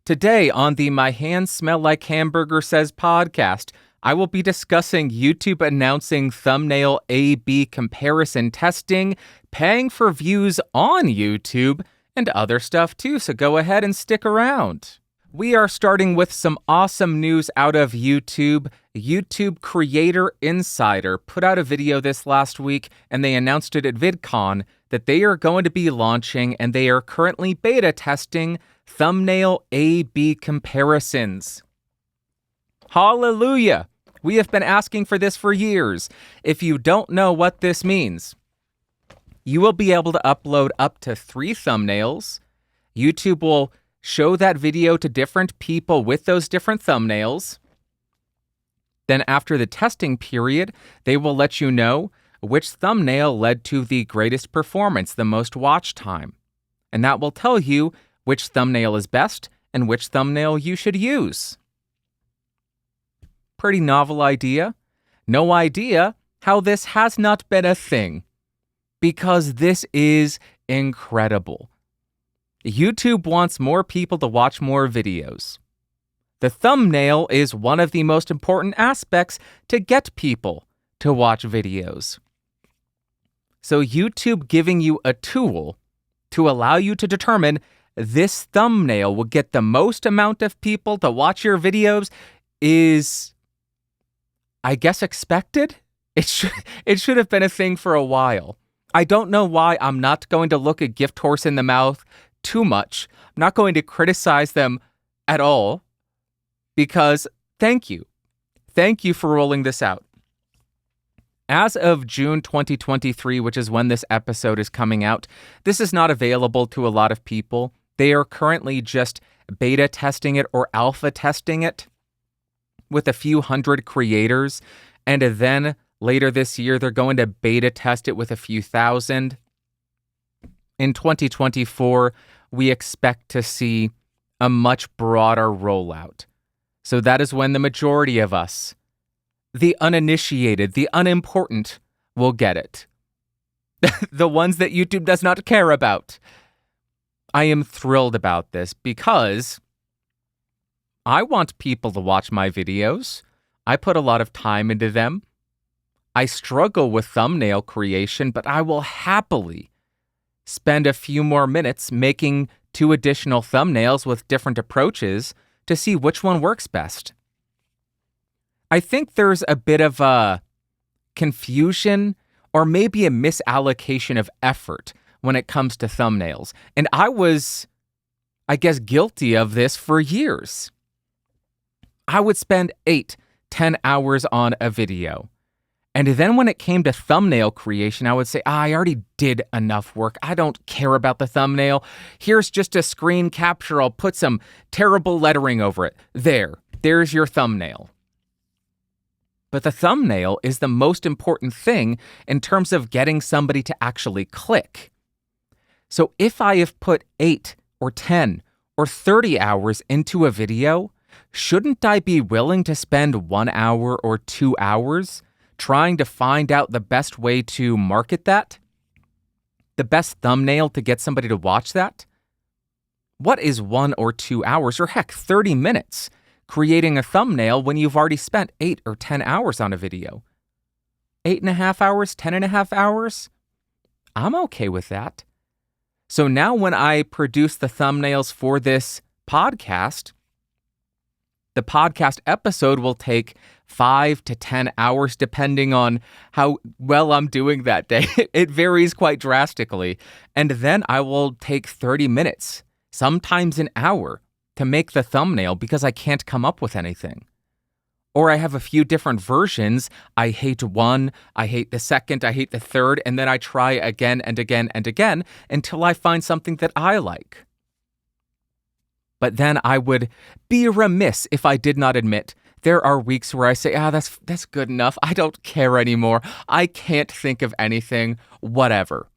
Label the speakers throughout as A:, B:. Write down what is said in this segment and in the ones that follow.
A: Today on the My Hands Smell Like Hamburger Says podcast, I will be discussing YouTube announcing thumbnail A/B comparison testing, paying for views on YouTube, and other stuff too, so go ahead and stick around. We are starting with some awesome news out of YouTube. YouTube Creator Insider put out a video this last week, and they announced it at VidCon that they are going to be launching, and they are currently beta testing thumbnail A/B comparisons. Hallelujah! We have been asking for this for years. If you don't know what this means, you will be able to upload up to 3 thumbnails. YouTube will show that video to different people with those different thumbnails. Then after the testing period, they will let you know which thumbnail led to the greatest performance, the most watch time. And that will tell you which thumbnail is best and which thumbnail you should use. Pretty novel idea. No idea how this has not been a thing, because this is incredible. YouTube wants more people to watch more videos. The thumbnail is one of the most important aspects to get people to watch videos. So YouTube giving you a tool to allow you to determine this thumbnail will get the most amount of people to watch your videos is, I guess, expected? It should have been a thing for a while. I don't know why I'm not going to look a gift horse in the mouth too much. I'm not going to criticize them at all, because thank you. Thank you for rolling this out. As of June 2023, which is when this episode is coming out, this is not available to a lot of people. They are currently just beta testing it or alpha testing it with a few hundred creators. And then later this year, they're going to beta test it with a few thousand. In 2024, we expect to see a much broader rollout. So that is when the majority of us, the uninitiated, the unimportant, will get it. The ones that YouTube does not care about. I am thrilled about this because I want people to watch my videos. I put a lot of time into them. I struggle with thumbnail creation, but I will happily spend a few more minutes making 2 additional thumbnails with different approaches to see which one works best. I think there's a bit of a confusion or maybe a misallocation of effort when it comes to thumbnails. And I was, I guess, guilty of this for years. I would spend 8-10 hours on a video. And then when it came to thumbnail creation, I would say, I already did enough work. I don't care about the thumbnail. Here's just a screen capture. I'll put some terrible lettering over it. There's your thumbnail. But the thumbnail is the most important thing in terms of getting somebody to actually click. So if I have put 8 or 10 or 30 hours into a video, shouldn't I be willing to spend 1 hour or 2 hours trying to find out the best way to market that? The best thumbnail to get somebody to watch that? What is 1 or 2 hours, or heck, 30 minutes creating a thumbnail when you've already spent 8 or 10 hours on a video? 8.5 hours, 10.5 hours? I'm okay with that. So now when I produce the thumbnails for this podcast, the podcast episode will take 5 to 10 hours depending on how well I'm doing that day. It varies quite drastically. And then I will take 30 minutes, sometimes an hour, to make the thumbnail because I can't come up with anything. Or I have a few different versions. I hate one, I hate the second, I hate the third, and then I try again and again and again until I find something that I like. But then I would be remiss if I did not admit there are weeks where I say, that's good enough. I don't care anymore. I can't think of anything, whatever.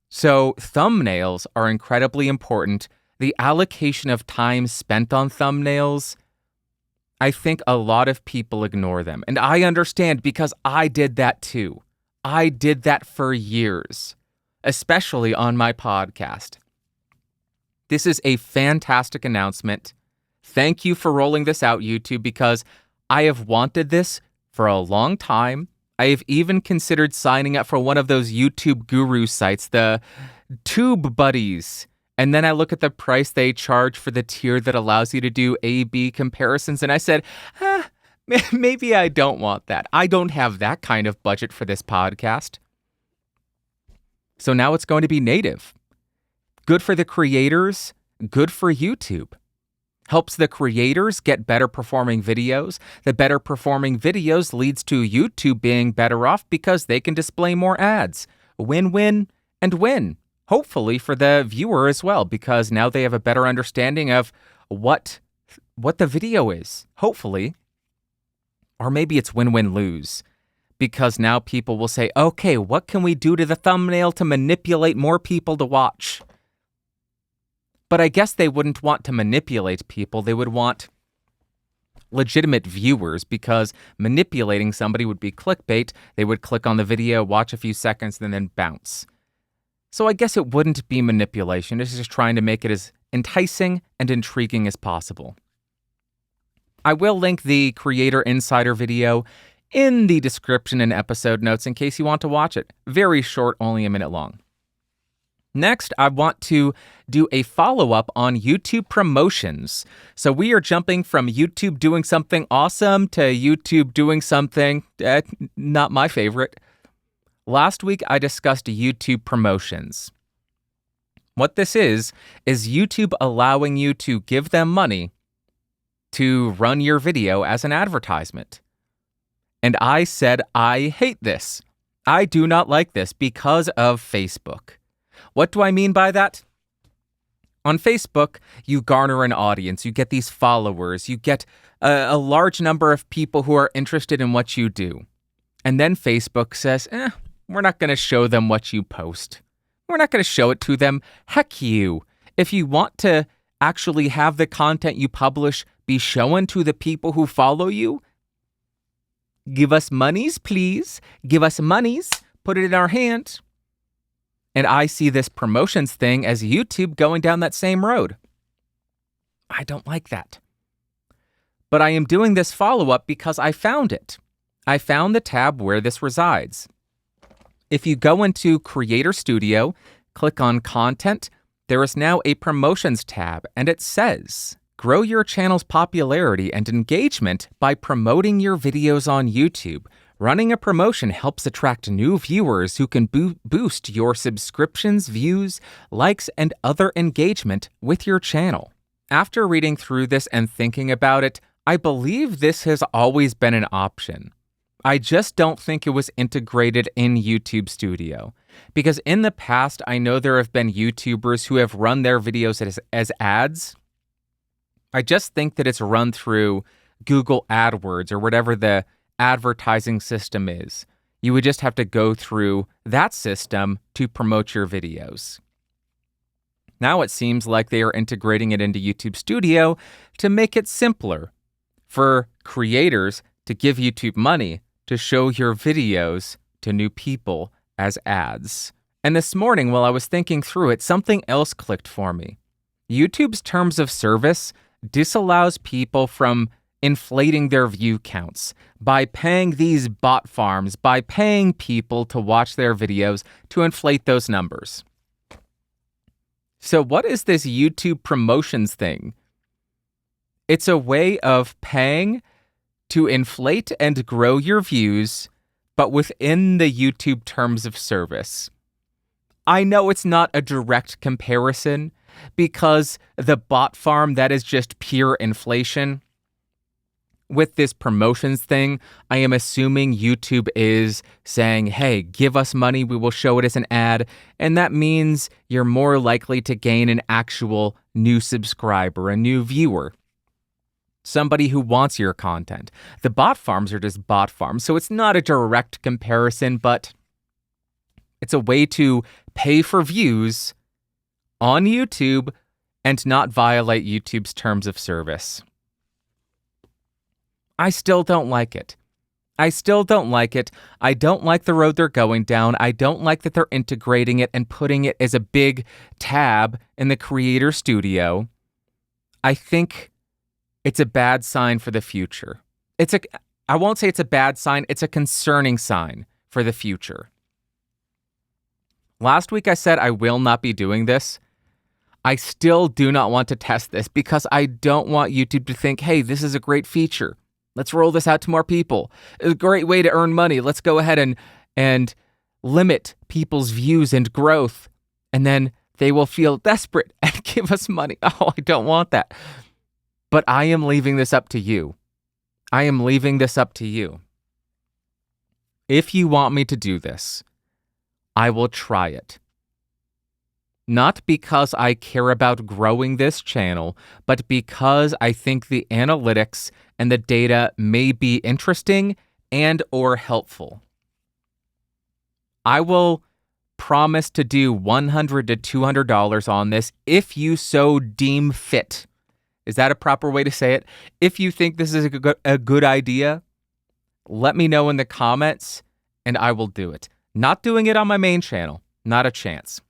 A: So thumbnails are incredibly important. The allocation of time spent on thumbnails, I think a lot of people ignore them. And I understand because I did that too. I did that for years, especially on my podcast. This is a fantastic announcement. Thank you for rolling this out, YouTube, because I have wanted this for a long time. I have even considered signing up for one of those YouTube guru sites, the Tube Buddies. And then I look at the price they charge for the tier that allows you to do A/B comparisons. And I said, maybe I don't want that. I don't have that kind of budget for this podcast. So now it's going to be native. Good for the creators, good for YouTube. Helps the creators get better performing videos. The better performing videos leads to YouTube being better off because they can display more ads. Win-win and win. Hopefully for the viewer as well, because now they have a better understanding of what the video is. Hopefully. Or maybe it's win-win-lose. Because now people will say, okay, what can we do to the thumbnail to manipulate more people to watch? But I guess they wouldn't want to manipulate people. They would want legitimate viewers, because manipulating somebody would be clickbait. They would click on the video, watch a few seconds, and then bounce. So I guess it wouldn't be manipulation. It's just trying to make it as enticing and intriguing as possible. I will link the Creator Insider video in the description and episode notes in case you want to watch it. Very short, only a minute long. Next, I want to do a follow-up on YouTube promotions. So we are jumping from YouTube doing something awesome to YouTube doing something not my favorite. Last week, I discussed YouTube promotions. What this is YouTube allowing you to give them money to run your video as an advertisement. And I said, I hate this. I do not like this because of Facebook. What do I mean by that? On Facebook, you garner an audience, you get these followers, you get a large number of people who are interested in what you do. And then Facebook says, we're not going to show them what you post. We're not going to show it to them. Heck you. If you want to actually have the content you publish be shown to the people who follow you, give us monies, please. Give us monies. Put it in our hand. And I see this promotions thing as YouTube going down that same road. I don't like that. But I am doing this follow-up because I found it. I found the tab where this resides. If you go into Creator Studio, click on Content, there is now a Promotions tab, and it says, grow your channel's popularity and engagement by promoting your videos on YouTube. Running a promotion helps attract new viewers who can boost your subscriptions, views, likes, and other engagement with your channel. After reading through this and thinking about it, I believe this has always been an option. I just don't think it was integrated in YouTube Studio. Because in the past, I know there have been YouTubers who have run their videos as ads. I just think that it's run through Google AdWords or whatever the advertising system is. You would just have to go through that system to promote your videos. Now it seems like they are integrating it into YouTube Studio to make it simpler for creators to give YouTube money to show your videos to new people as ads. And this morning, while I was thinking through it, something else clicked for me. YouTube's terms of service disallows people from inflating their view counts by paying these bot farms, by paying people to watch their videos to inflate those numbers. So what is this YouTube promotions thing? It's a way of paying to inflate and grow your views, but within the YouTube terms of service. I know it's not a direct comparison because the bot farm, that is just pure inflation. With this promotions thing, I am assuming YouTube is saying, hey, give us money, we will show it as an ad, and that means you're more likely to gain an actual new subscriber, a new viewer, somebody who wants your content. The bot farms are just bot farms, so it's not a direct comparison, but it's a way to pay for views on YouTube and not violate YouTube's terms of service. I still don't like it. I still don't like it. I don't like the road they're going down. I don't like that they're integrating it and putting it as a big tab in the Creator Studio. I think it's a bad sign for the future. I won't say it's a bad sign, it's a concerning sign for the future. Last week I said I will not be doing this. I still do not want to test this because I don't want YouTube to think, hey, this is a great feature. Let's roll this out to more people. It's a great way to earn money. Let's go ahead and limit people's views and growth. And then they will feel desperate and give us money. Oh, I don't want that. But I am leaving this up to you. I am leaving this up to you. If you want me to do this, I will try it. Not because I care about growing this channel, but because I think the analytics and the data may be interesting and or helpful. I will promise to do $100 to $200 on this if you so deem fit. Is that a proper way to say it? If you think this is a good idea, let me know in the comments and I will do it. Not doing it on my main channel. Not a chance.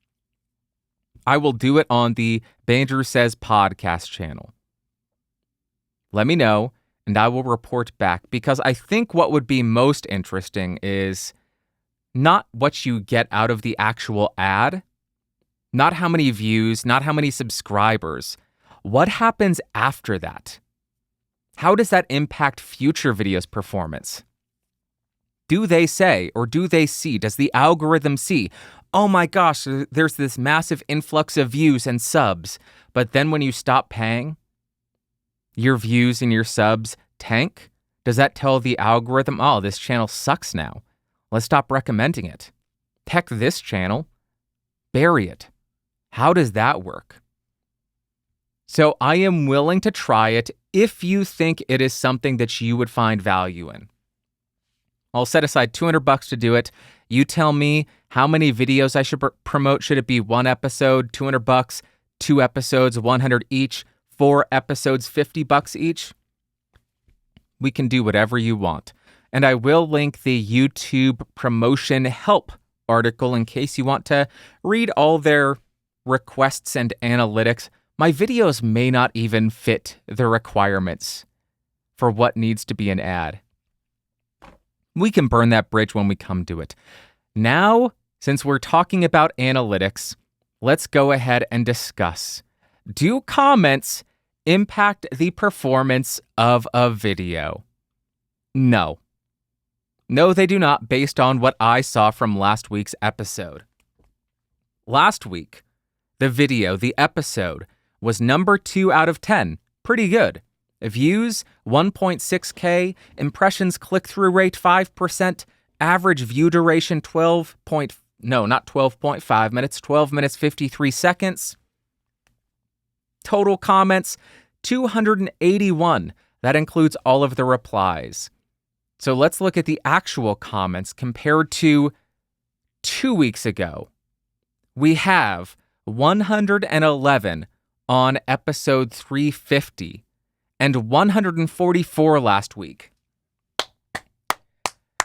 A: I will do it on the Bandrew Says podcast channel. Let me know and I will report back because I think what would be most interesting is not what you get out of the actual ad, not how many views, not how many subscribers. What happens after that? How does that impact future videos' performance? Do they say, or do they see, does the algorithm see, oh my gosh, there's this massive influx of views and subs, but then when you stop paying, your views and your subs tank? Does that tell the algorithm, oh, this channel sucks now. Let's stop recommending it. Heck, this channel, bury it. How does that work? So I am willing to try it if you think it is something that you would find value in. I'll set aside $200 to do it. You tell me how many videos I should promote. Should it be one episode, $200, 2 episodes, $100 each, 4 episodes, $50 each? We can do whatever you want. And I will link the YouTube promotion help article in case you want to read all their requests and analytics. My videos may not even fit the requirements for what needs to be an ad. We can burn that bridge when we come to it. Now, since we're talking about analytics, let's go ahead and discuss. Do comments impact the performance of a video? No. No, they do not, based on what I saw from last week's episode. Last week, the video, the episode, was number 2 out of 10. Pretty good. Views, 1.6K. Impressions click-through rate, 5%. Average view duration, 12 minutes, 53 seconds. Total comments, 281. That includes all of the replies. So let's look at the actual comments compared to 2 weeks ago. We have 111 on episode 350 and 144 last week.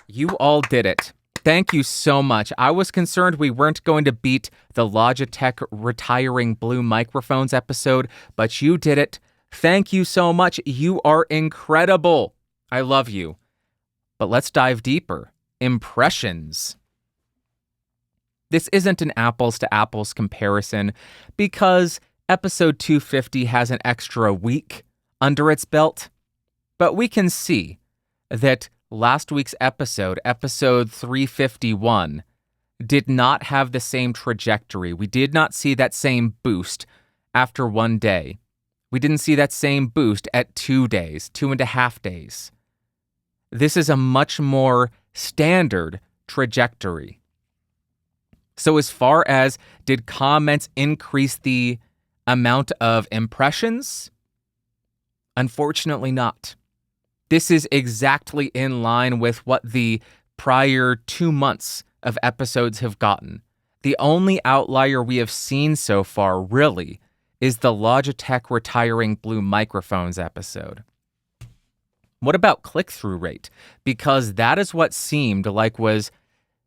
A: You all did it. Thank you so much. I was concerned we weren't going to beat the Logitech retiring blue microphones episode, but you did it. Thank you so much. You are incredible. I love you. But let's dive deeper. Impressions. This isn't an apples to apples comparison because episode 250 has an extra week under its belt, but we can see that last week's episode 351, did not have the same trajectory. We did not see that same boost after 1 day. We didn't see that same boost at 2 days, 2.5 days. This is a much more standard trajectory. So as far as did comments increase the amount of impressions? Unfortunately not. This is exactly in line with what the prior 2 months of episodes have gotten. The only outlier we have seen so far, really, is the Logitech retiring blue microphones episode. What about click-through rate? Because that is what seemed like was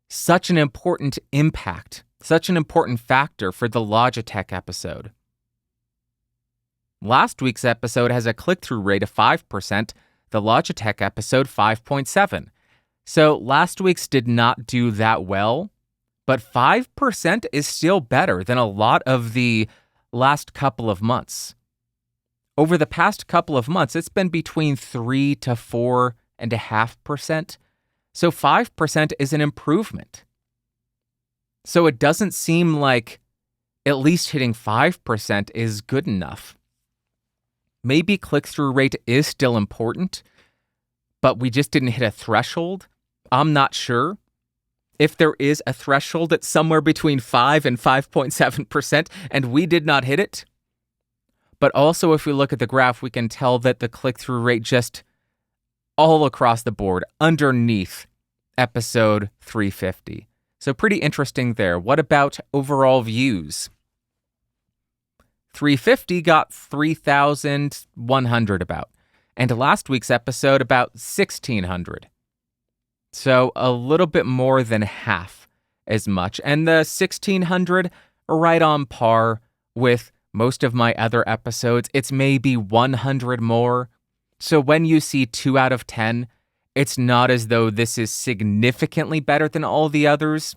A: such an important impact, such an important factor for the Logitech episode. Last week's episode has a click-through rate of 5%, the Logitech episode 5.7%. So last week's did not do that well, but 5% is still better than a lot of the last couple of months. Over the past couple of months, it's been between 3 to 4.5%. So 5% is an improvement. So it doesn't seem like at least hitting 5% is good enough. Maybe click-through rate is still important, but we just didn't hit a threshold. I'm not sure. If there is a threshold, it's somewhere between 5 and 5.7%, and we did not hit it. But also, if we look at the graph, we can tell that the click-through rate just all across the board, underneath episode 350. So pretty interesting there. What about overall views? 350 got 3,100 about, and last week's episode about 1,600. So a little bit more than half as much. And the 1,600 are right on par with most of my other episodes. It's maybe 100 more. So when you see 2 out of 10, it's not as though this is significantly better than all the others.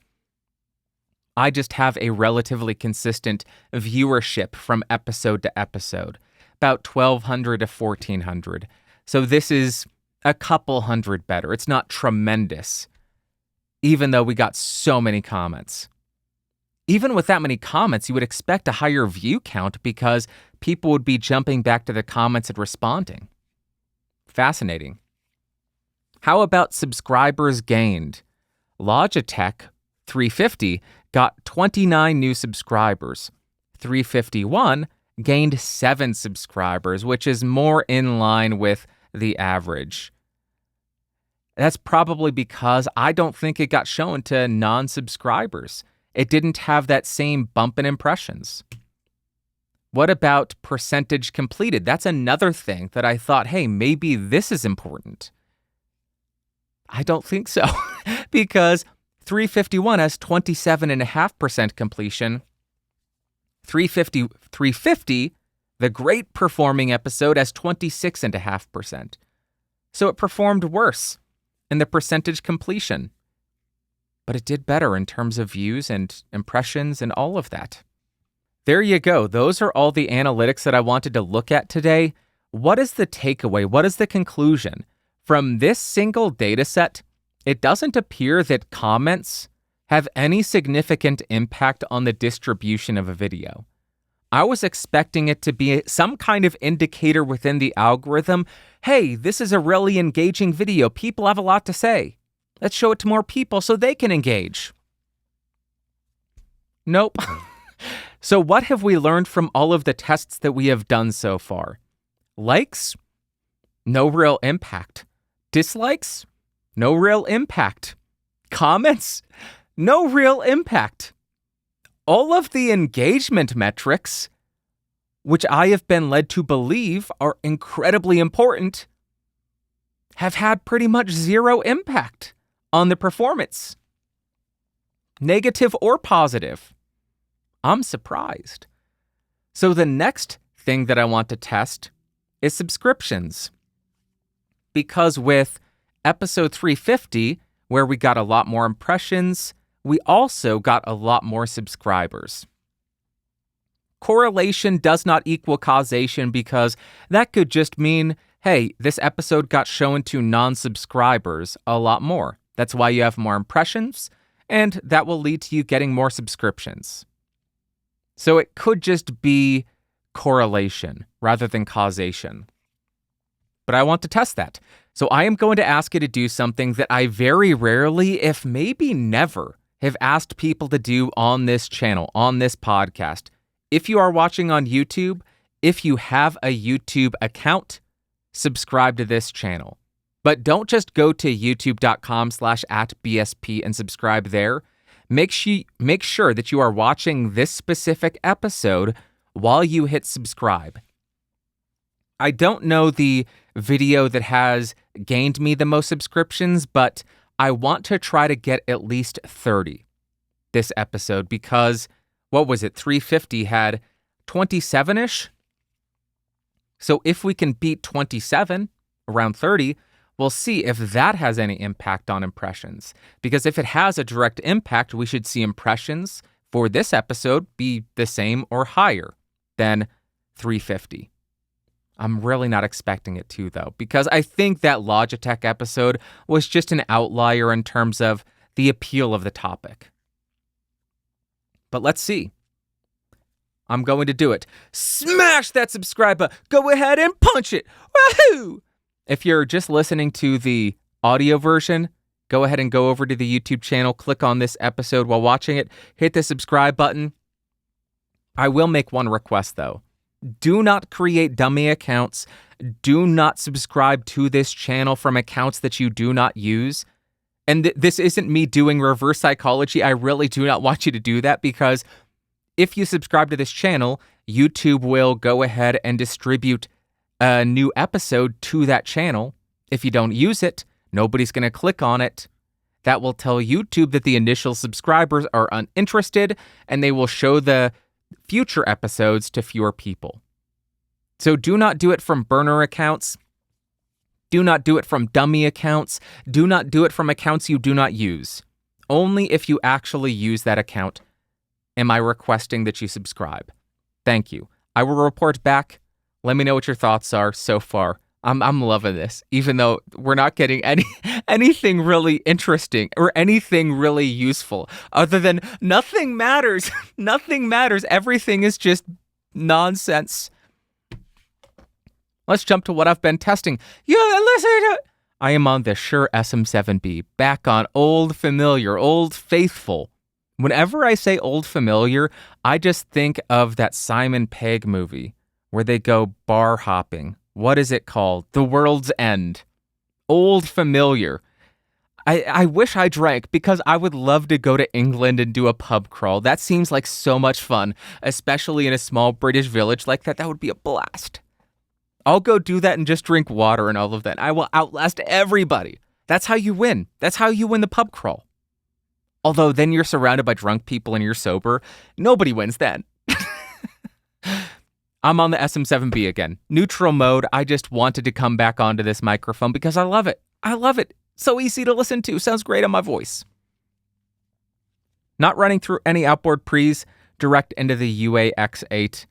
A: I just have a relatively consistent viewership from episode to episode, about 1,200 to 1,400. So this is a couple hundred better. It's not tremendous, even though we got so many comments. Even with that many comments, you would expect a higher view count because people would be jumping back to the comments and responding. Fascinating. How about subscribers gained? Logitech 350 got 29 new subscribers. 351 gained 7 subscribers, which is more in line with the average. That's probably because I don't think it got shown to non-subscribers. It didn't have that same bump in impressions. What about percentage completed? That's another thing that I thought, hey, maybe this is important. I don't think so, because 351 has 27.5% completion. 350, the great performing episode, has 26.5%. So it performed worse in the percentage completion. But it did better in terms of views and impressions and all of that. There you go. Those are all the analytics that I wanted to look at today. What is the takeaway? What is the conclusion? From this single data set, it doesn't appear that comments have any significant impact on the distribution of a video. I was expecting it to be some kind of indicator within the algorithm. Hey, this is a really engaging video. People have a lot to say. Let's show it to more people so they can engage. Nope. So what have we learned from all of the tests that we have done so far? Likes? No real impact. Dislikes? No real impact. Comments? No real impact. All of the engagement metrics, which I have been led to believe are incredibly important, have had pretty much zero impact on the performance. Negative or positive. I'm surprised. So the next thing that I want to test is subscriptions. Because with episode 350, where we got a lot more impressions, we also got a lot more subscribers. Correlation does not equal causation because that could just mean, hey, this episode got shown to non-subscribers a lot more. That's why you have more impressions, and that will lead to you getting more subscriptions. So it could just be correlation rather than causation. But I want to test that. So I am going to ask you to do something that I very rarely, if maybe never, have asked people to do on this channel, on this podcast. If you are watching on YouTube, if you have a YouTube account, subscribe to this channel. But don't just go to youtube.com/@BSP and subscribe there. Make sure that you are watching this specific episode while you hit subscribe. I don't know the video that has gained me the most subscriptions, but I want to try to get at least 30 this episode because, what was it, 350 had 27-ish? So if we can beat 27, around 30, we'll see if that has any impact on impressions. Because if it has a direct impact, we should see impressions for this episode be the same or higher than 350. I'm really not expecting it to, though, because I think that Logitech episode was just an outlier in terms of the appeal of the topic. But let's see. I'm going to do it. Smash that subscribe button. Go ahead and punch it. Woohoo! If you're just listening to the audio version, go ahead and go over to the YouTube channel, click on this episode while watching it, hit the subscribe button. I will make one request, though. Do not create dummy accounts. Do not subscribe to this channel from accounts that you do not use. And this isn't me doing reverse psychology. I really do not want you to do that because if you subscribe to this channel, YouTube will go ahead and distribute a new episode to that channel. If you don't use it, nobody's going to click on it. That will tell YouTube that the initial subscribers are uninterested and they will show the future episodes to fewer people. So do not do it from burner accounts. Do not do it from dummy accounts. Do not do it from accounts you do not use. Only if you actually use that account am I requesting that you subscribe. Thank you. I will report back. Let me know what your thoughts are so far. I'm loving this, even though we're not getting anything really interesting or anything really useful other than nothing matters. Nothing matters. Everything is just nonsense. Let's jump to what I've been testing. I am on the Shure SM7b, back on old familiar, old faithful. Whenever I say old familiar, I just think of that Simon Pegg movie where they go bar hopping. What is it called? The World's End. Old familiar. I wish I drank because I would love to go to England and do a pub crawl. That seems like so much fun, especially in a small British village like that. That would be a blast. I'll go do that and just drink water and all of that. I will outlast everybody. That's how you win. That's how you win the pub crawl. Although then you're surrounded by drunk people and you're sober. Nobody wins then. I'm on the SM7B again. Neutral mode. I just wanted to come back onto this microphone because I love it. I love it. So easy to listen to. Sounds great on my voice. Not running through any outboard pre's, direct into the WYHTS.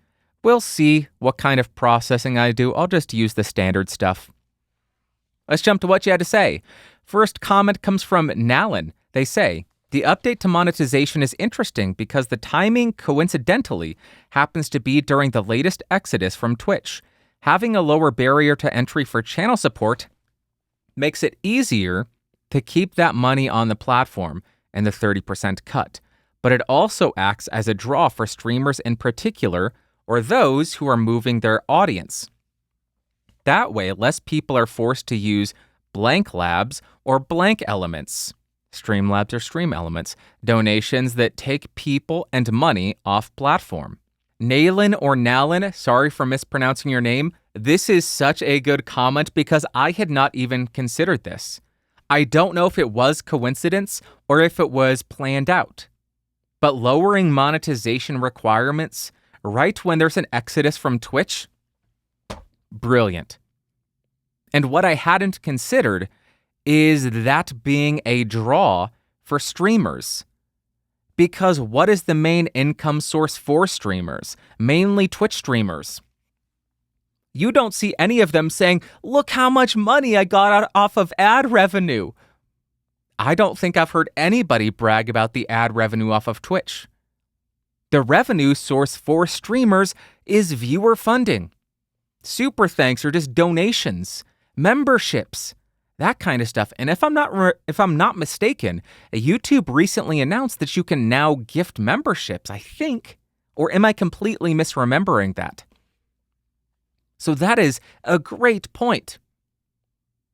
A: We'll see what kind of processing I do. I'll just use the standard stuff. Let's jump to what you had to say. First comment comes from Nalin. They say, the update to monetization is interesting because the timing, coincidentally, happens to be during the latest exodus from Twitch. Having a lower barrier to entry for channel support makes it easier to keep that money on the platform and the 30% cut. But it also acts as a draw for streamers in particular, or those who are moving their audience. That way, less people are forced to use blank labs or blank elements. Streamlabs or stream elements, donations that take people and money off platform. Nalin or Nalin, sorry for mispronouncing your name, this is such a good comment because I had not even considered this. I don't know if it was coincidence or if it was planned out. But lowering monetization requirements right when there's an exodus from Twitch? Brilliant. And what I hadn't considered is that being a draw for streamers. Because what is the main income source for streamers? Mainly Twitch streamers. You don't see any of them saying, look how much money I got off of ad revenue. I don't think I've heard anybody brag about the ad revenue off of Twitch. The revenue source for streamers is viewer funding. Super thanks or just donations, memberships, that kind of stuff. And if I'm not mistaken, YouTube recently announced that you can now gift memberships, I think. Or am I completely misremembering that? So that is a great point.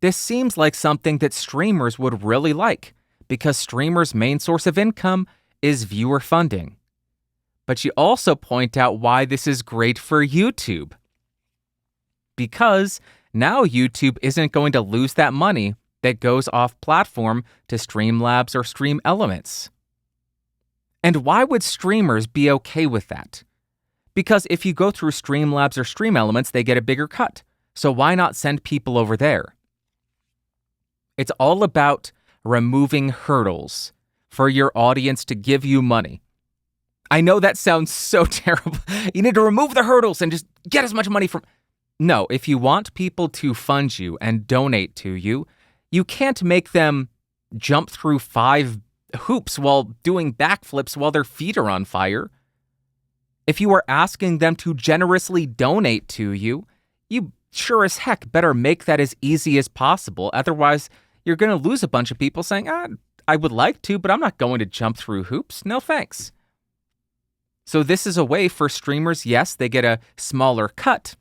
A: This seems like something that streamers would really like because streamers' main source of income is viewer funding. But you also point out why this is great for YouTube. Because Now YouTube isn't going to lose that money that goes off platform to Streamlabs or Stream Elements. And why would streamers be okay with that? Because if you go through Streamlabs or Stream Elements, they get a bigger cut. So why not send people over there? It's all about removing hurdles for your audience to give you money. I know that sounds so terrible. You need to remove the hurdles and just get as much money from... No, if you want people to fund you and donate to you, you can't make them jump through 5 hoops while doing backflips while their feet are on fire. If you are asking them to generously donate to you, you sure as heck better make that as easy as possible. Otherwise, you're going to lose a bunch of people saying, I would like to, but I'm not going to jump through hoops. No thanks. So this is a way for streamers, yes, they get a smaller cut,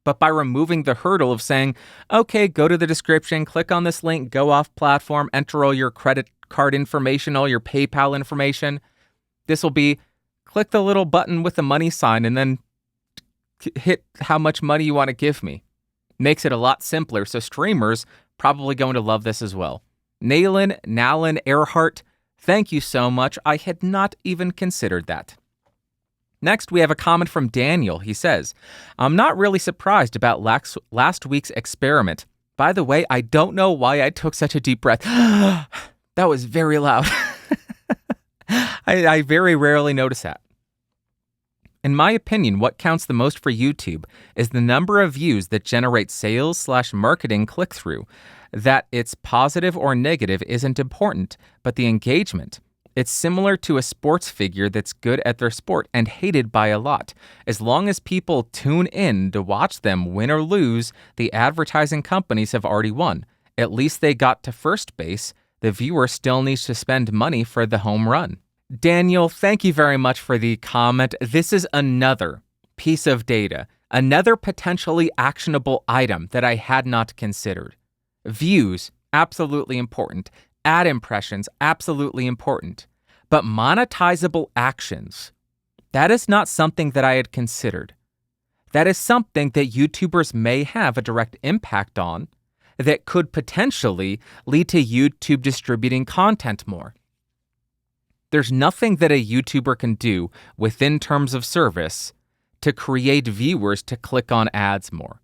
A: but by removing the hurdle of saying, okay, go to the description, click on this link, go off platform, enter all your credit card information, all your PayPal information. This will be, click the little button with the money sign and then hit how much money you want to give me. Makes it a lot simpler, so streamers probably going to love this as well. Nalin Earhart, thank you so much. I had not even considered that. Next, we have a comment from Daniel. He says, I'm not really surprised about last week's experiment. By the way, I don't know why I took such a deep breath. That was very loud. I very rarely notice that. In my opinion, what counts the most for YouTube is the number of views that generate sales/marketing click-through. That it's positive or negative isn't important, but the engagement. It's similar to a sports figure that's good at their sport and hated by a lot. As long as people tune in to watch them win or lose, the advertising companies have already won. At least they got to first base. The viewer still needs to spend money for the home run. Daniel, thank you very much for the comment. This is another piece of data, another potentially actionable item that I had not considered. Views, absolutely important. Ad impressions, absolutely important. But monetizable actions, that is not something that I had considered. That is something that YouTubers may have a direct impact on that could potentially lead to YouTube distributing content more. There's nothing that a YouTuber can do within terms of service to create viewers to click on ads more.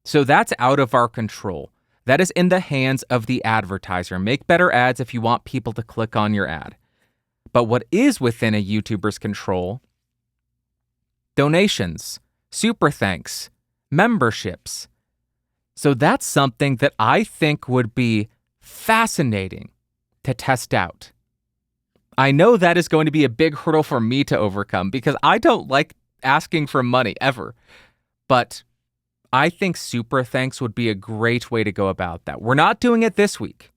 A: So that's out of our control. That is in the hands of the advertiser. Make better ads if you want people to click on your ad. But what is within a YouTuber's control? Donations, super thanks, memberships. So that's something that I think would be fascinating to test out. I know that is going to be a big hurdle for me to overcome because I don't like asking for money ever. But I think super thanks would be a great way to go about that. We're not doing it this week.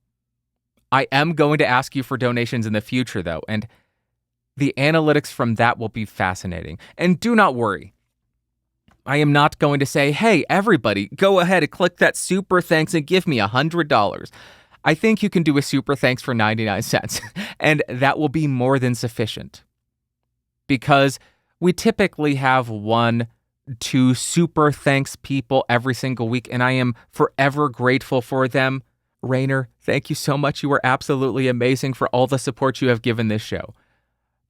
A: I am going to ask you for donations in the future, though, and the analytics from that will be fascinating. And do not worry. I am not going to say, hey, everybody, go ahead and click that super thanks and give me $100. I think you can do a super thanks for 99 cents, and that will be more than sufficient. Because we typically have 1-2 super thanks people every single week, and I am forever grateful for them. Rainer, thank you so much. You are absolutely amazing for all the support you have given this show.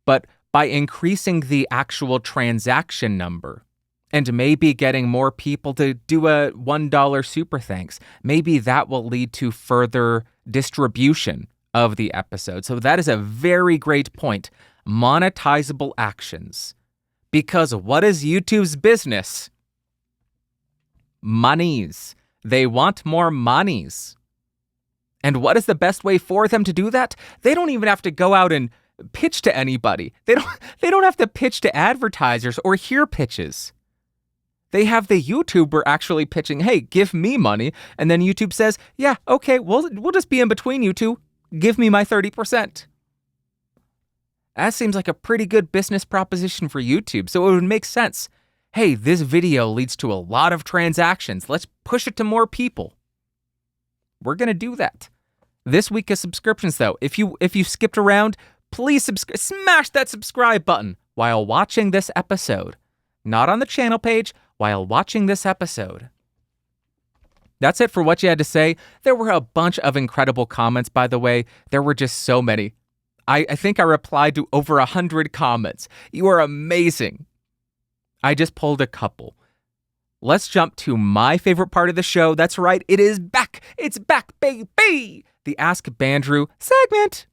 A: But by increasing the actual transaction number and maybe getting more people to do a $1 super thanks, maybe that will lead to further distribution of the episode. So that is a very great point. Monetizable actions. Because what is YouTube's business? Monies. They want more monies. And what is the best way for them to do that? They don't even have to go out and pitch to anybody. They don't have to pitch to advertisers or hear pitches. They have the YouTuber actually pitching, hey, give me money. And then YouTube says, yeah, okay, we'll just be in between you two. Give me my 30%. That seems like a pretty good business proposition for YouTube. So it would make sense. Hey, this video leads to a lot of transactions. Let's push it to more people. We're going to do that. This week of subscriptions, though, if you skipped around, please smash that subscribe button while watching this episode. Not on the channel page, while watching this episode. That's it for what you had to say. There were a bunch of incredible comments, by the way. There were just so many. I think I replied to over 100 comments. You are amazing. I just pulled a couple. Let's jump to my favorite part of the show. That's right, it is back. It's back, baby. The Ask Bandrew segment.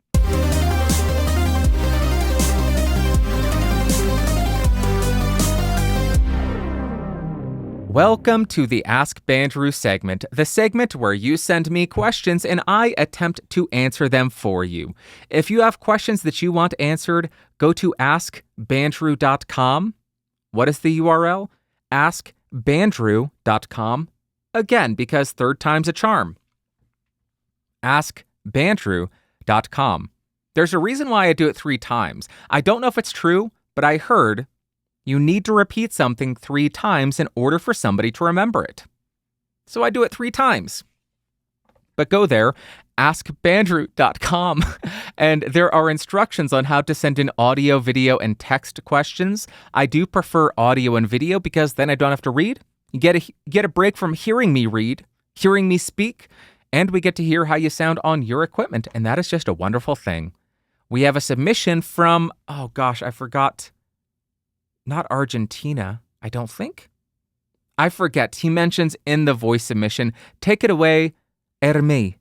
A: Welcome to the Ask Bandrew segment, the segment where you send me questions and I attempt to answer them for you. If you have questions that you want answered, go to askbandrew.com. What is the URL? askbandrew.com. Again, because third time's a charm. askbandrew.com. There's a reason why I do it 3 times. I don't know if it's true, but I heard you need to repeat something 3 times in order for somebody to remember it. So I do it 3 times. But go there, askbandrew.com, and there are instructions on how to send in audio, video, and text questions. I do prefer audio and video because then I don't have to read. You get a break from hearing me read, hearing me speak, and we get to hear how you sound on your equipment, and that is just a wonderful thing. We have a submission from, oh gosh, I forgot. Not Argentina, I don't think. I forget. He mentions in the voice submission. Take it away, Ermi.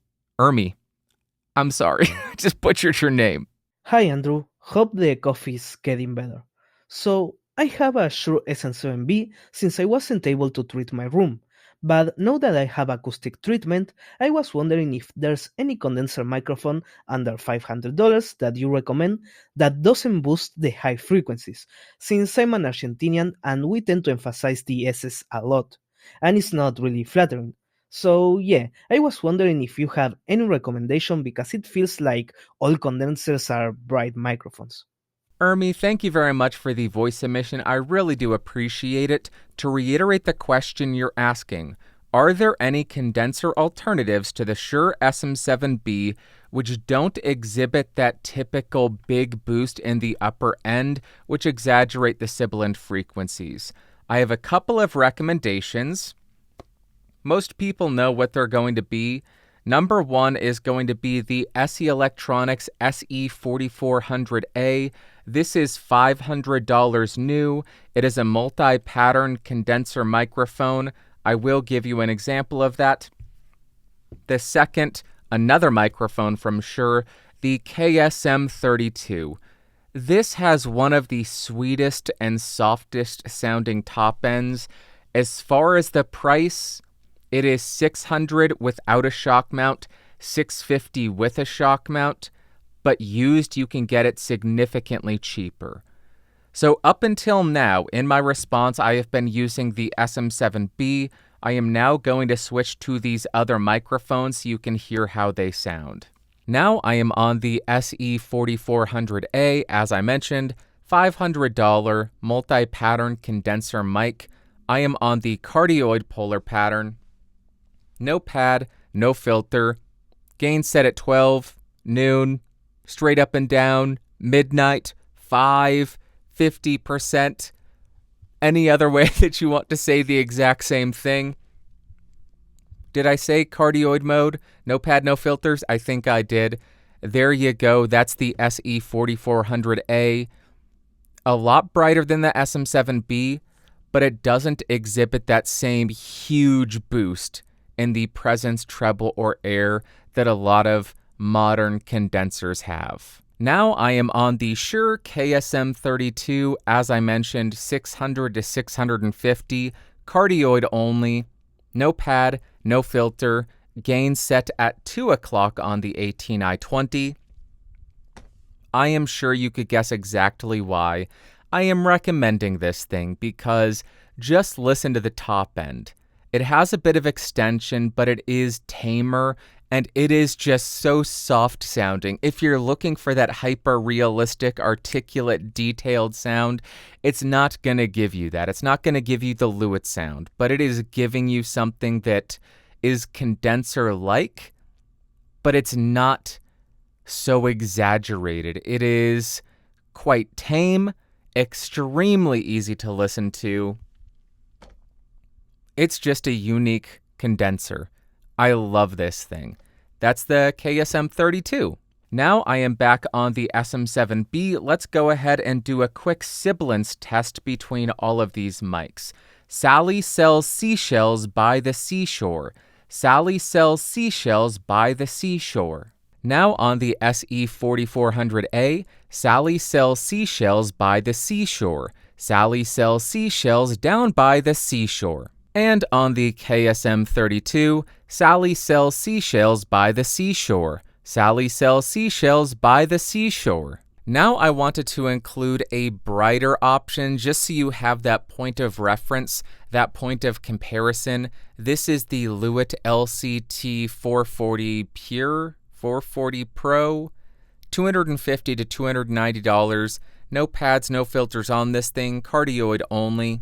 A: I'm sorry. Just butchered your name.
B: Hi, Andrew. Hope the coffee is getting better. So, I have a Shure SM7b since I wasn't able to treat my room. But now that I have acoustic treatment, I was wondering if there's any condenser microphone under $500 that you recommend that doesn't boost the high frequencies, since I'm an Argentinian and we tend to emphasize the S's a lot, and it's not really flattering. So yeah, I was wondering if you have any recommendation because it feels like all condensers are bright microphones.
A: Ermi, thank you very much for the voice submission. I really do appreciate it. To reiterate the question you're asking, are there any condenser alternatives to the Shure SM7b which don't exhibit that typical big boost in the upper end, which exaggerate the sibilant frequencies? I have a couple of recommendations. Most people know what they're going to be. Number 1 is going to be the SE Electronics SE4400A. This is $500 new. It is a multi-pattern condenser microphone. I will give you an example of that. The second, another microphone from Shure, the KSM32. This has one of the sweetest and softest sounding top ends. As far as the price, it is $600 without a shock mount, $650 with a shock mount, but used you can get it significantly cheaper. So up until now, in my response, I have been using the SM7B. I am now going to switch to these other microphones so you can hear how they sound. Now I am on the SE4400A, as I mentioned, $500 multi-pattern condenser mic. I am on the cardioid polar pattern. No pad, no filter. Gain set at 12, noon, straight up and down, midnight, 5, 50%. Any other way that you want to say the exact same thing? Did I say cardioid mode? No pad, no filters? I think I did. There you go. That's the SE4400A. A lot brighter than the SM7B, but it doesn't exhibit that same huge boost in the presence, treble, or air that a lot of modern condensers have. Now I am on the Shure KSM32, as I mentioned, $600 to $650, cardioid only, no pad, no filter, gain set at 2 o'clock on the 18i20. I am sure you could guess exactly why I am recommending this thing, because just listen to the top end. It has a bit of extension, but it is tamer, and it is just so soft sounding. If you're looking for that hyper-realistic, articulate, detailed sound, it's not going to give you that. It's not going to give you the Lewitt sound, but it is giving you something that is condenser-like, but it's not so exaggerated. It is quite tame, extremely easy to listen to. It's just a unique condenser. I love this thing. That's the KSM32. Now I am back on the SM7B. Let's go ahead and do a quick sibilance test between all of these mics. Sally sells seashells by the seashore. Sally sells seashells by the seashore. Now on the SE4400A, Sally sells seashells by the seashore. Sally sells seashells down by the seashore. And on the KSM32, Sally sells seashells by the seashore. Sally sells seashells by the seashore. Now I wanted to include a brighter option just so you have that point of reference, that point of comparison. This is the Lewitt LCT 440 Pure, 440 Pro, $250 to $290. No pads, no filters on this thing, cardioid only.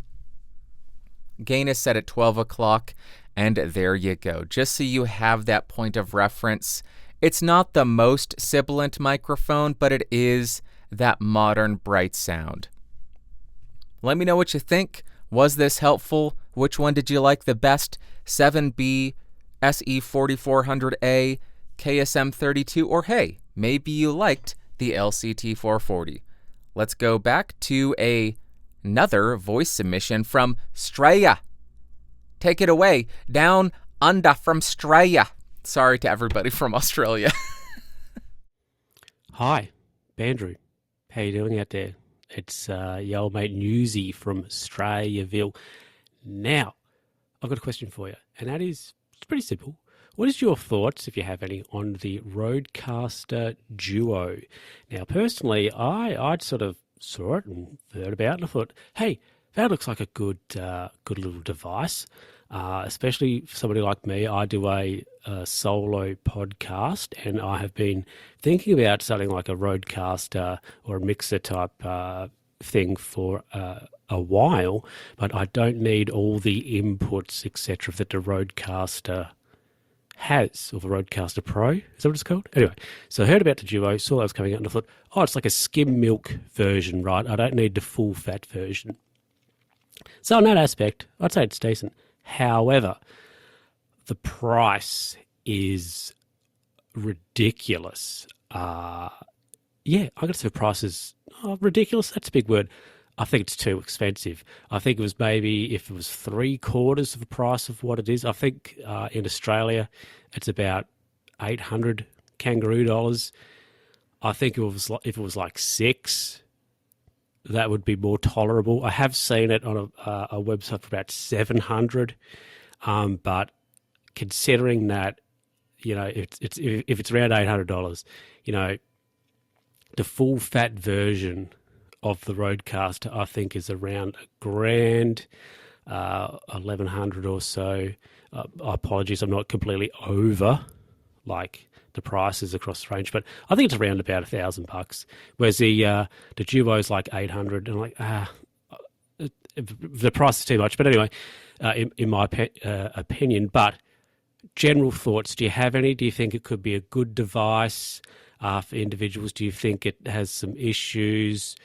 A: Gain is set at 12 o'clock, and there you go. Just so you have that point of reference. It's not the most sibilant microphone, but it is that modern bright sound. Let me know what you think. Was this helpful? Which one did you like the best? 7B, SE4400A, KSM32, or hey, maybe you liked the LCT 440. Let's go back to another voice submission from Straya. Take it away, down under from Straya. Sorry to everybody from Australia.
C: Hi, Bandrew. How you doing out there? It's your old mate Newsy from Australiaville. Now, I've got a question for you, and that is, it's pretty simple. What is your thoughts, if you have any, on the Rodecaster Duo? Now, personally, I'd sort of saw it and heard about it, and I thought, hey, that looks like a good little device. Especially for somebody like me, I do a solo podcast, and I have been thinking about something like a Rodecaster or a mixer type thing for a while, but I don't need all the inputs, etc., that the Rodecaster has, or the Rodecaster Pro, is that what it's called? Anyway, so I heard about the Duo, saw that was coming out, and I thought, oh, it's like a skim milk version, right? I don't need the full fat version. So in that aspect, I'd say it's decent. However, the price is ridiculous. I got to say the price is ridiculous. That's a big word. I think it's too expensive. I think it was maybe if it was 3/4 of the price of what it is. I think in Australia it's about 800 kangaroo dollars. I think if it was like 6, that would be more tolerable. I have seen it on a website for about 700, but considering that, if it's around $800, the full fat version of the Rodecaster I think is around $1,000, 1,100 or so. Apologies, I'm not completely over like the prices across the range, but I think it's around about $1,000. Whereas the Duo is like 800, and the price is too much. But anyway, in my opinion, but general thoughts. Do you have any? Do you think it could be a good device for individuals? Do you think it has some issues?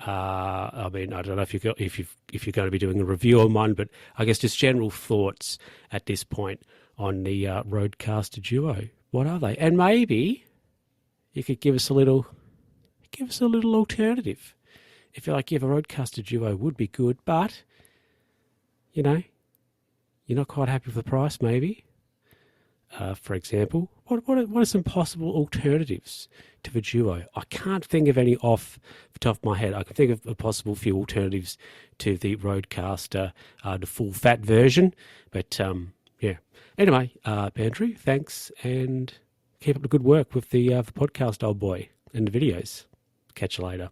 C: I don't know if you're going to be doing a review on one, but I guess just general thoughts at this point on the Rodecaster Duo. What are they? And maybe you could give us a little alternative. If you're like, yeah, the Rodecaster Duo would be good, but you're not quite happy with the price, maybe. For example, what are some possible alternatives to the Duo? I can't think of any off the top of my head. I can think of a possible few alternatives to the Rodecaster, the full fat version, but yeah. Anyway, Bandrew, thanks, and keep up the good work with the podcast, old boy, and the videos. Catch you later.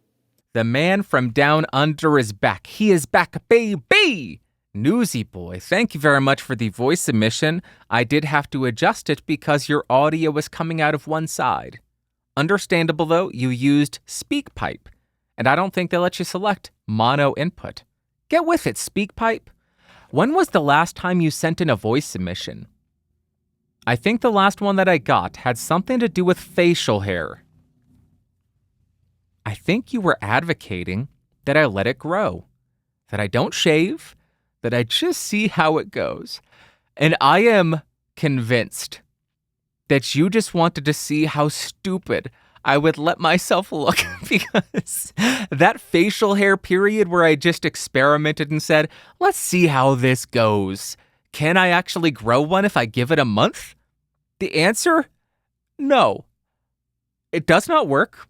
A: The man from down under is back. He is back, baby! Newsy boy, thank you very much for the voice submission. I did have to adjust it because your audio was coming out of one side. Understandable, though, you used SpeakPipe, and I don't think they let you select mono input. Get with it, SpeakPipe. When was the last time you sent in a voice submission? I think the last one that I got had something to do with facial hair. I think you were advocating that I let it grow, that I don't shave, that I just see how it goes. And I am convinced that you just wanted to see how stupid I would let myself look because that facial hair period where I just experimented and said, let's see how this goes. Can I actually grow one if I give it a month? The answer? No. It does not work.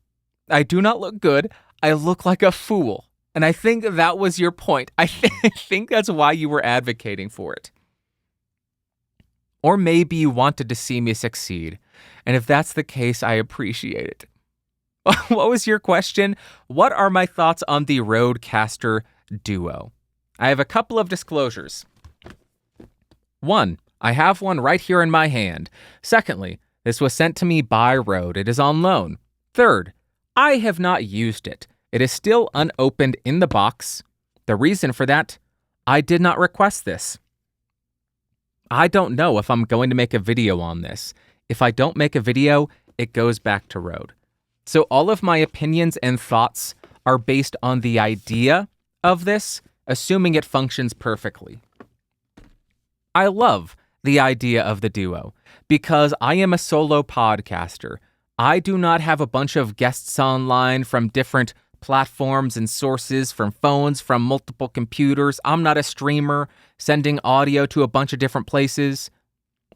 A: I do not look good. I look like a fool. And I think that was your point. I think that's why you were advocating for it. Or maybe you wanted to see me succeed. And if that's the case, I appreciate it. What was your question? What are my thoughts on the Rodecaster Duo? I have a couple of disclosures. 1, I have one right here in my hand. Secondly, this was sent to me by Rode. It is on loan. Third, I have not used it. It is still unopened in the box. The reason for that, I did not request this. I don't know if I'm going to make a video on this. If I don't make a video, it goes back to Rode. So all of my opinions and thoughts are based on the idea of this, assuming it functions perfectly. I love the idea of the Duo because I am a solo podcaster. I do not have a bunch of guests online from different platforms and sources, from phones, from multiple computers. I'm not a streamer sending audio to a bunch of different places.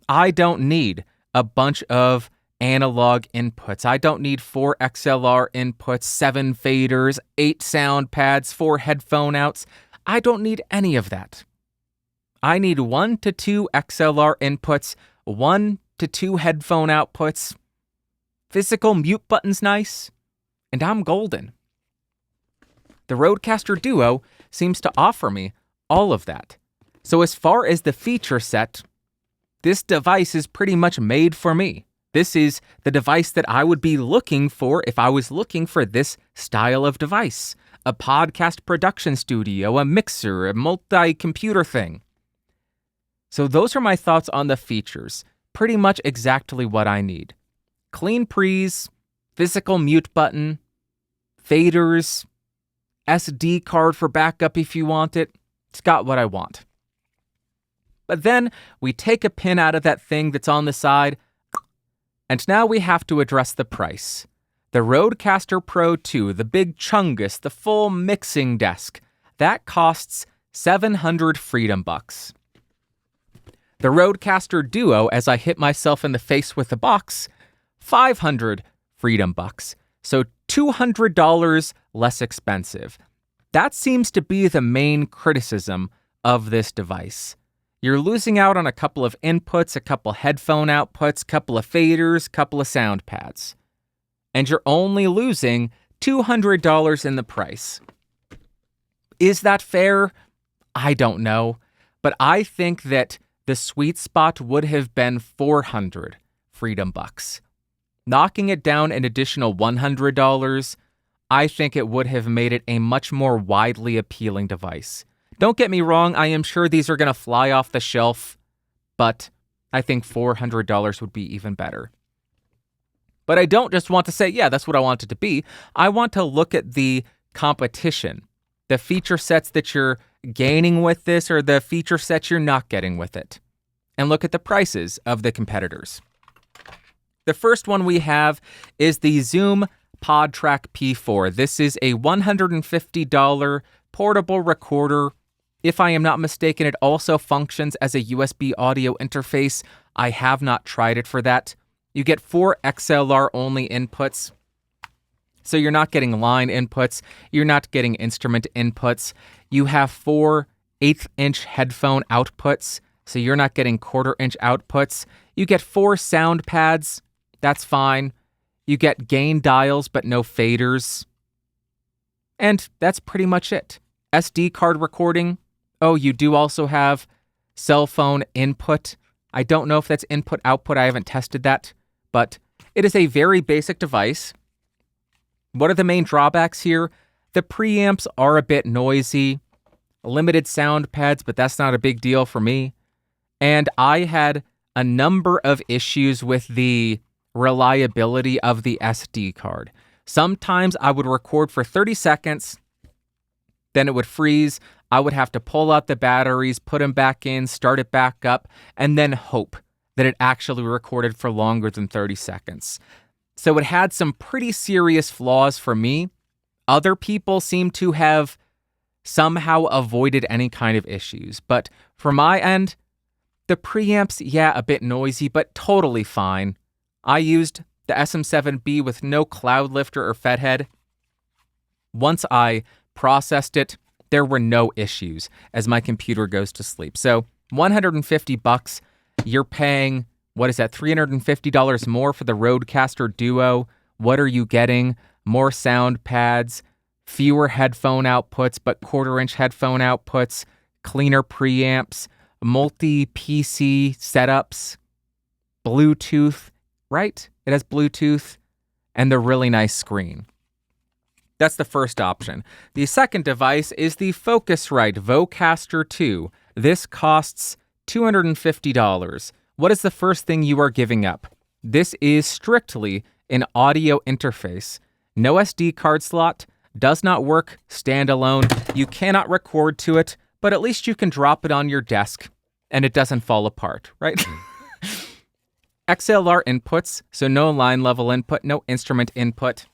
A: I don't need a bunch of analog inputs. I don't need 4 XLR inputs, 7 faders, 8 sound pads, 4 headphone outs. I don't need any of that. I need 1 to 2 XLR inputs, 1 to 2 headphone outputs. Physical mute button's nice, and I'm golden. The Rodecaster Duo seems to offer me all of that. So as far as the feature set, this device is pretty much made for me. This is the device that I would be looking for if I was looking for this style of device. A podcast production studio, a mixer, a multi-computer thing. So those are my thoughts on the features. Pretty much exactly what I need. Clean pre's, physical mute button, faders, SD card for backup if you want it. It's got what I want. But then we take a pin out of that thing that's on the side, and now we have to address the price. The Rodecaster Pro 2, the big chungus, the full mixing desk, that costs 700 freedom bucks. The Rodecaster Duo, as I hit myself in the face with the box, 500 freedom bucks. So $200 less expensive. That seems to be the main criticism of this device. You're losing out on a couple of inputs, a couple headphone outputs, couple of faders, couple of sound pads. And you're only losing $200 in the price. Is that fair? I don't know. But I think that the sweet spot would have been 400 freedom bucks. Knocking it down an additional $100, I think it would have made it a much more widely appealing device. Don't get me wrong, I am sure these are going to fly off the shelf, but I think $400 would be even better. But I don't just want to say, yeah, that's what I want it to be. I want to look at the competition, the feature sets that you're gaining with this or the feature sets you're not getting with it, and look at the prices of the competitors. The first one we have is the Zoom PodTrack P4. This is a $150 portable recorder. If I am not mistaken, it also functions as a USB audio interface. I have not tried it for that. You get 4 XLR only inputs. So you're not getting line inputs. You're not getting instrument inputs. You have 4 1/8-inch headphone outputs. So you're not getting 1/4-inch outputs. You get 4 sound pads. That's fine. You get gain dials, but no faders. And that's pretty much it. SD card recording. Oh, you do also have cell phone input. I don't know if that's input-output. I haven't tested that. But it is a very basic device. What are the main drawbacks here? The preamps are a bit noisy. Limited sound pads, but that's not a big deal for me. And I had a number of issues with the reliability of the SD card. Sometimes I would record for 30 seconds, then it would freeze. I would have to pull out the batteries, put them back in, start it back up, and then hope that it actually recorded for longer than 30 seconds. So it had some pretty serious flaws for me. Other people seem to have somehow avoided any kind of issues. But for my end, the preamps, yeah, a bit noisy, but totally fine. I used the SM7B with no cloud lifter or fed head. Once I processed it, there were no issues as my computer goes to sleep. So $150, you're paying, what is that, $350 more for the Rodecaster Duo. What are you getting? More sound pads, fewer headphone outputs, but quarter-inch headphone outputs, cleaner preamps, multi-PC setups, Bluetooth, right? It has Bluetooth, and the really nice screen. That's the first option. The second device is the Focusrite Vocaster 2. This costs $250. What is the first thing you are giving up? This is strictly an audio interface. No SD card slot, does not work standalone. You cannot record to it, but at least you can drop it on your desk and it doesn't fall apart, right? XLR inputs, so no line level input, no instrument input.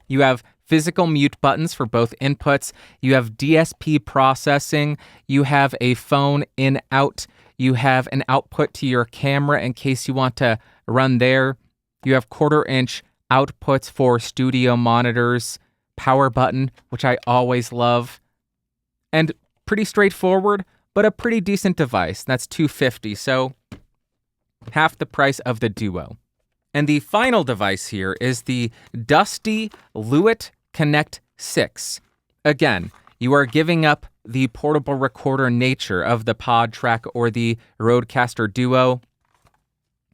A: You have physical mute buttons for both inputs. You have DSP processing. You have a phone in out. You have an output to your camera in case you want to run there. You have quarter-inch outputs for studio monitors, power button, which I always love. And pretty straightforward, but a pretty decent device. That's $250, so half the price of the Duo. And the final device here is the dusty W.I.B.T Connect 6. Again, you are giving up the portable recorder nature of the PodTrack or the Rodecaster Duo.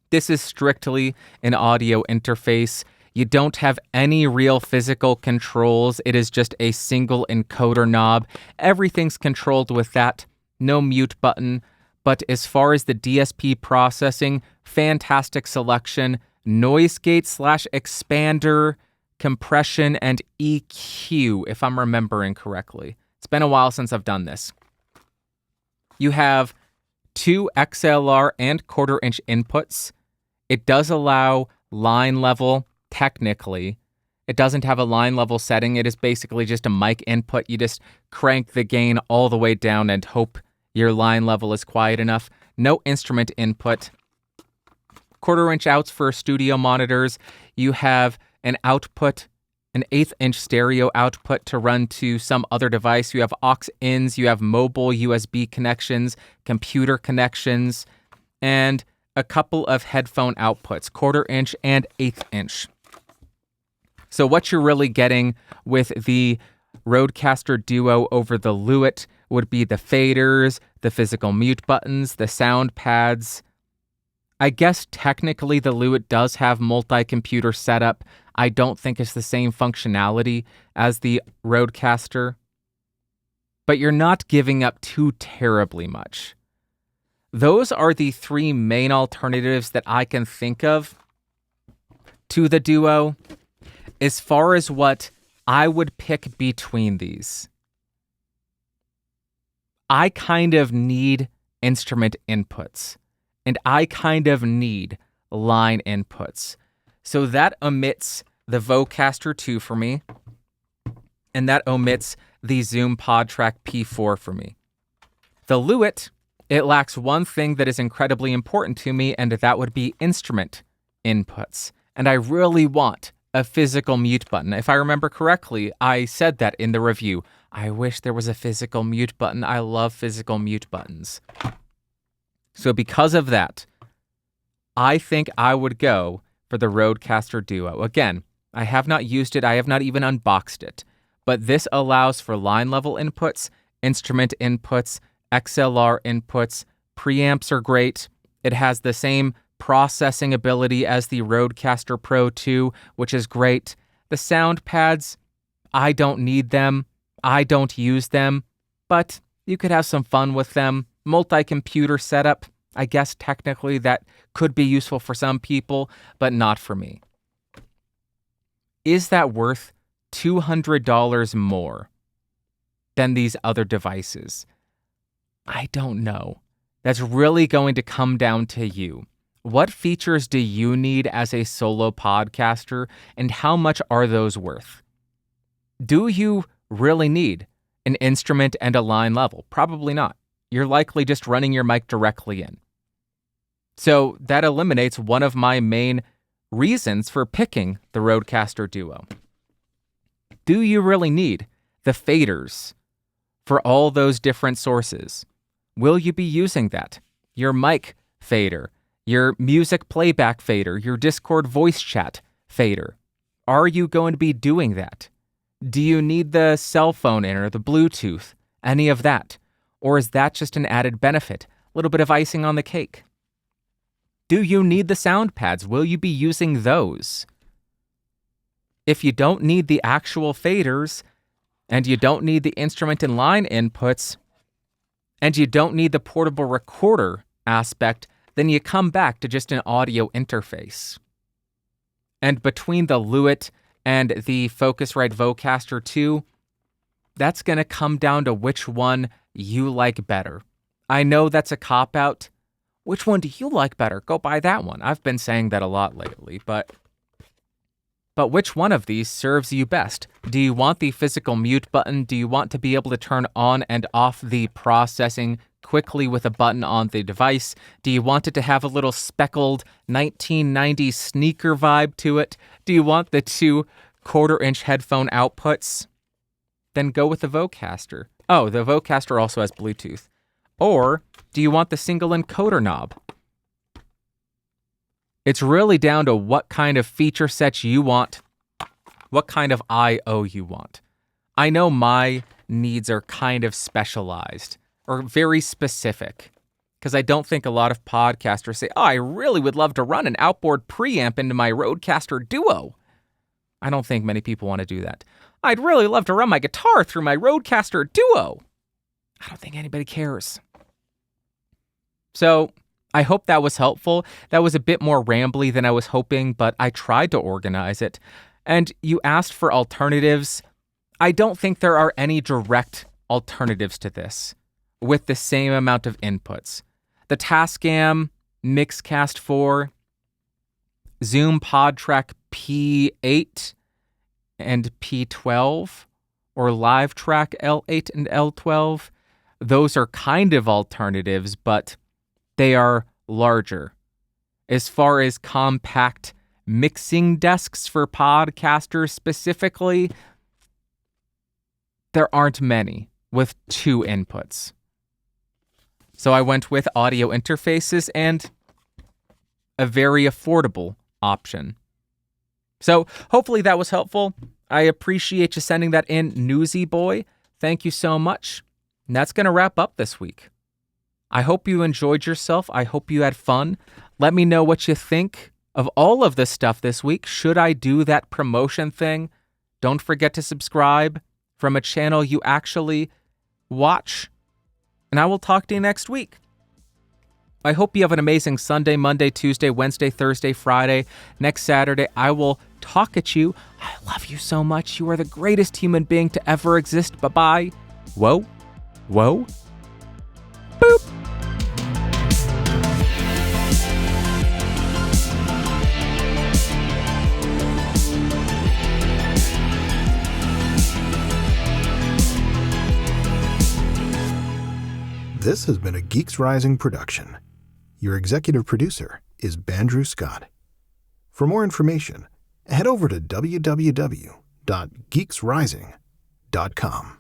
A: This is strictly an audio interface. You don't have any real physical controls. It is just a single encoder knob. Everything's controlled with that. No mute button. But as far as the DSP processing, fantastic selection. Noise gate / expander, compression, and EQ, if I'm remembering correctly. It's been a while since I've done this. You have 2 XLR and quarter-inch inputs. It does allow line level, technically. It doesn't have a line level setting. It is basically just a mic input. You just crank the gain all the way down and hope your line level is quiet enough. No instrument input. Quarter-inch outs for studio monitors. You have an output, an 1/8-inch stereo output to run to some other device. You have aux ins, you have mobile USB connections, computer connections, and a couple of headphone outputs, quarter-inch and 1/8-inch. So what you're really getting with the Rodecaster Duo over the W.I.B.T would be the faders, the physical mute buttons, the sound pads. I guess technically the W.I.B.T does have multi-computer setup. I don't think it's the same functionality as the Rodecaster. But you're not giving up too terribly much. Those are the 3 main alternatives that I can think of to the Duo. As far as what I would pick between these, I kind of need instrument inputs. And I kind of need line inputs. So that omits the Vocaster 2 for me. And that omits the Zoom PodTrack P4 for me. The W.I.B.T, it lacks one thing that is incredibly important to me, and that would be instrument inputs. And I really want a physical mute button. If I remember correctly, I said that in the review. I wish there was a physical mute button. I love physical mute buttons. So because of that, I think I would go for the Rodecaster Duo. Again, I have not used it. I have not even unboxed it. But this allows for line level inputs, instrument inputs, XLR inputs. Preamps are great. It has the same processing ability as the Rodecaster Pro 2, which is great. The sound pads, I don't need them. I don't use them. But you could have some fun with them. Multi-computer setup, I guess technically that could be useful for some people, but not for me. Is that worth $200 more than these other devices? I don't know. That's really going to come down to you. What features do you need as a solo podcaster, and how much are those worth? Do you really need an instrument and a line level? Probably not. You're likely just running your mic directly in. So that eliminates one of my main reasons for picking the Rodecaster Duo. Do you really need the faders for all those different sources? Will you be using that? Your mic fader, your music playback fader, your Discord voice chat fader. Are you going to be doing that? Do you need the cell phone in or the Bluetooth? Any of that? Or is that just an added benefit? A little bit of icing on the cake. Do you need the sound pads? Will you be using those? If you don't need the actual faders, and you don't need the instrument and line inputs, and you don't need the portable recorder aspect, then you come back to just an audio interface. And between the Lewitt and the Focusrite Vocaster 2, that's going to come down to which one you like better. I know that's a cop-out. Which one do you like better? Go buy that one. I've been saying that a lot lately, but which one of these serves you best? Do you want the physical mute button? Do you want to be able to turn on and off the processing quickly with a button on the device? Do you want it to have a little speckled 1990s sneaker vibe to it? Do you want the 2 1/4-inch headphone outputs? Then go with the Vocaster. Oh, the Vocaster also has Bluetooth. Or do you want the single encoder knob? It's really down to what kind of feature sets you want, what kind of I/O you want. I know my needs are kind of specialized or very specific, because I don't think a lot of podcasters say, I really would love to run an outboard preamp into my Rodecaster Duo. I don't think many people want to do that. I'd really love to run my guitar through my Rodecaster Duo. I don't think anybody cares. So I hope that was helpful. That was a bit more rambly than I was hoping, but I tried to organize it. And you asked for alternatives. I don't think there are any direct alternatives to this with the same amount of inputs. The Tascam Mixcast 4, Zoom PodTrack P8 and P12, or LiveTrack L8 and L12, those are kind of alternatives, but they are larger. As far as compact mixing desks for podcasters specifically, there aren't many with 2 inputs. So I went with audio interfaces and a very affordable option. So hopefully that was helpful. I appreciate you sending that in, Newsy Boy. Thank you so much. And that's going to wrap up this week. I hope you enjoyed yourself. I hope you had fun. Let me know what you think of all of this stuff this week. Should I do that promotion thing? Don't forget to subscribe from a channel you actually watch. And I will talk to you next week. I hope you have an amazing Sunday, Monday, Tuesday, Wednesday, Thursday, Friday. Next Saturday, I will talk at you. I love you so much. You are the greatest human being to ever exist. Bye-bye. Whoa. Whoa. Boop.
D: This has been a Geeks Rising production. Your executive producer is Bandrew Scott. For more information, head over to www.geeksrising.com.